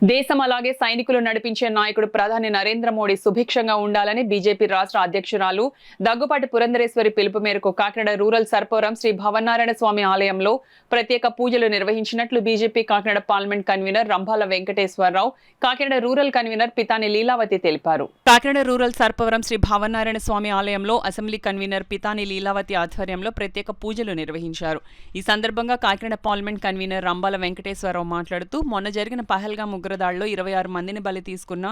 దేశం అలాగే సైనికులు నడిపించే నాయకుడు ప్రధాని నరేంద్ర మోడీ సుభిక్షంగా ఉండాలని బీజేపీ రాష్ట్ర అధ్యక్షురాలు దగ్గుపాటి పురంధరేశ్వరి పిలుపు మేరకు కాకినాడ రూరల్ సర్పవరం శ్రీ భవనారాయణ స్వామి ఆలయంలో ప్రత్యేక పూజలు నిర్వహించినట్లు BJP Kakinada parliament convener Rambhala Venkateswara Rao, Kakinada rural convener Pithani Leelavathi తెలిపారు. కాకినాడ రూరల్ సర్పవరం శ్రీ భవనారాయణ స్వామి ఆలయంలో అసెంబ్లీ కన్వీనర్ పితాని లీలావతి ఆధ్వర్యంలో ప్రత్యేక పూజలు నిర్వహించారు. ఈ సందర్భంగా కాకినాడ పార్లమెంట్ కన్వీనర్ రంభాల వెంకటేశ్వరరావు మాట్లాడుతూ, మొన్న జరిగిన పహల్గాం ఉగ్రదాడిలో 26 మందిని బలి తీసుకున్న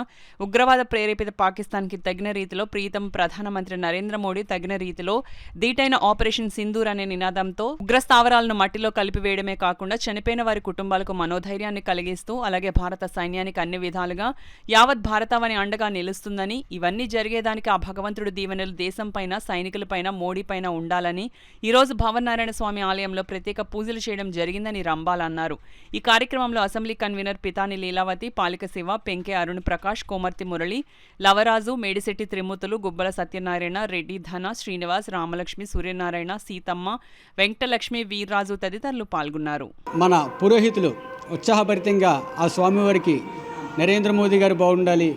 ఉగ్రవాద ప్రేరేపిత పాకిస్తాన్కి తగిన రీతిలో ప్రీతం ప్రధానమంత్రి నరేంద్ర మోడీ తగిన రీతిలో దీటైన ఆపరేషన్ సింధూర్ అనే నినాదంతో ఉగ్రస్థావరాలను మట్టిలో కలిపివేయడమే కాకుండా చనిపోయిన వారి కుటుంబాలకు మనోధైర్యాన్ని కలిగిస్తూ అలాగే భారత సైన్యానికి అన్ని విధాలుగా యావత్ భారతావని అండగా నిలుస్తుందని, ఇవన్నీ జరిగేదానికి ఆ భగవంతుడు దీవెనలు దేశం పైన, సైనికుల పైన, మోడీ పైన ఉండాలని ఈరోజు భవనారాయణ స్వామి ఆలయంలో ప్రత్యేక పూజలు చేయడం జరిగిందని రంబాల్ అన్నారు. ఈ కార్యక్రమంలో అసెంబ్లీ కన్వీనర్ పితాని లీలావతి, పాలిక శివ, పెంకే అరుణ్ ప్రకాష్, కోమర్తి మురళి, లవరాజు, మేడిశెట్టి త్రిమూర్తులు, గుబ్బల సత్యనారాయణ, రెడ్డి ధన, శ్రీనివాస్, రామలక్ష్మి, సూర్యనారాయణ, సీతమ్మ, వెంకటలక్ష్మి, వీర్రాజు తదితరులు పాల్గొన్నారు. మన పురోహితులు ఉత్సాహభరితంగా ఆ స్వామివారికి నరేంద్ర మోదీ గారు బాగుండాలి,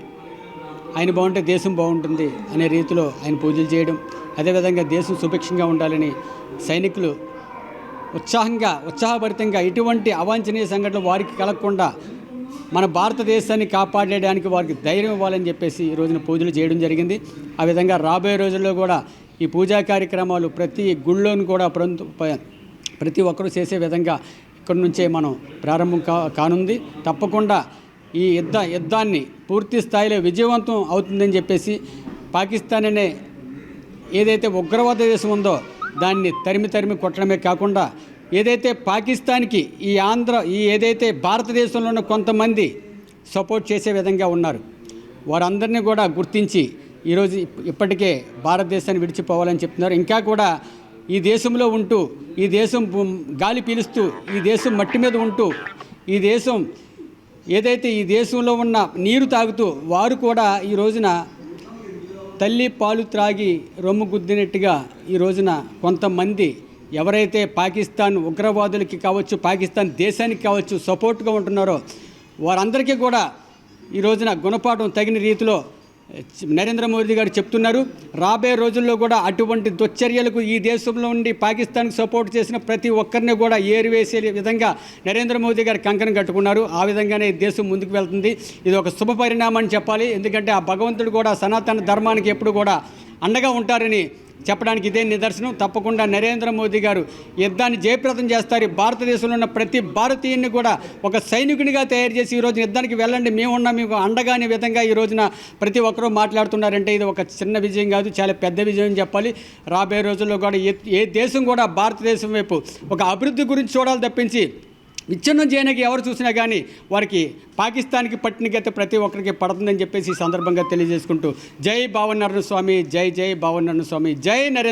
ఆయన బాగుంటే దేశం బాగుంటుంది అనే రీతిలో ఆయన పూజలు చేయడం, అదేవిధంగా దేశం సుభిక్షంగా ఉండాలని సైనికులు ఉత్సాహభరితంగా ఎటువంటి అవాంఛనీయ సంఘటనలు వారికి కలగకుండా మన భారతదేశాన్ని కాపాడడానికి వారికి ధైర్యం ఇవ్వాలని చెప్పేసి ఈ రోజున పూజలు చేయడం జరిగింది. ఆ విధంగా రాబోయే రోజుల్లో కూడా ఈ పూజా కార్యక్రమాలు ప్రతి గుళ్ళోను కూడా ప్రతి ఒక్కరూ చేసే విధంగా ఇక్కడి నుంచే మనం ప్రారంభం కానుంది. తప్పకుండా ఈ యుద్ధాన్ని పూర్తి స్థాయిలో విజయవంతం అవుతుందని చెప్పేసి పాకిస్తాన్ అనే ఏదైతే ఉగ్రవాద దేశం ఉందో దాన్ని తరిమి కొట్టడమే కాకుండా ఏదైతే పాకిస్తాన్కి ఈ ఏదైతే భారతదేశంలో ఉన్న కొంతమంది సపోర్ట్ చేసే విధంగా ఉన్నారు, వారందరినీ కూడా గుర్తించి ఈరోజు ఇప్పటికే భారతదేశాన్ని విడిచిపోవాలని చెప్తున్నారు. ఇంకా కూడా ఈ దేశంలో ఉంటూ, ఈ దేశం గాలి పీలుస్తూ, ఈ దేశం మట్టి మీద ఉంటూ, ఈ దేశం ఏదైతే ఈ దేశంలో ఉన్న నీరు తాగుతూ వారు కూడా ఈ రోజున తల్లి పాలు త్రాగి రొమ్ము గుద్దినట్టుగా ఈ రోజున కొంతమంది ఎవరైతే పాకిస్తాన్ ఉగ్రవాదులకి కావచ్చు, పాకిస్తాన్ దేశానికి కావచ్చు సపోర్ట్గా ఉంటున్నారో వారందరికీ కూడా ఈ రోజున గుణపాఠం తగిన రీతిలో నరేంద్ర మోదీ గారు చెప్తున్నారు. రాబోయే రోజుల్లో కూడా అటువంటి దుశ్చర్యలకు ఈ దేశంలో ఉండి పాకిస్తాన్కి సపోర్ట్ చేసిన ప్రతి ఒక్కరిని కూడా ఏరివేసే విధంగా నరేంద్ర మోదీ గారు కంకణం కట్టుకున్నారు. ఆ విధంగానే దేశం ముందుకు వెళ్తుంది. ఇది ఒక శుభ పరిణామం చెప్పాలి. ఎందుకంటే ఆ భగవంతుడు కూడా సనాతన ధర్మానికి ఎప్పుడు కూడా అండగా ఉంటారని చెప్పడానికి ఇదే నిదర్శనం. తప్పకుండా నరేంద్ర మోదీ గారు యుద్ధాన్ని జయప్రదం చేస్తారు. భారతదేశంలో ఉన్న ప్రతి భారతీయుని కూడా ఒక సైనికునిగా తయారు చేసి ఈరోజు యుద్ధానికి వెళ్ళండి, మేమున్నా మీకు అండగా అనే విధంగా ఈ రోజున ప్రతి ఒక్కరూ మాట్లాడుతున్నారంటే ఇది ఒక చిన్న విజయం కాదు, చాలా పెద్ద విజయం చెప్పాలి. రాబోయే రోజుల్లో కూడా ఏ దేశం కూడా భారతదేశం వైపు ఒక అభివృద్ధి గురించి చూడాలి తప్పించి విచ్ఛిన్నం చేయడానికి ఎవరు చూసినా కానీ వారికి పాకిస్తాన్కి పట్టిన గత ప్రతి ఒక్కరికి పడుతుందని చెప్పేసి ఈ సందర్భంగా తెలియజేసుకుంటూ జై భావనారాయణ స్వామి, జై భవనారాయణ స్వామి, జై నరేంద్ర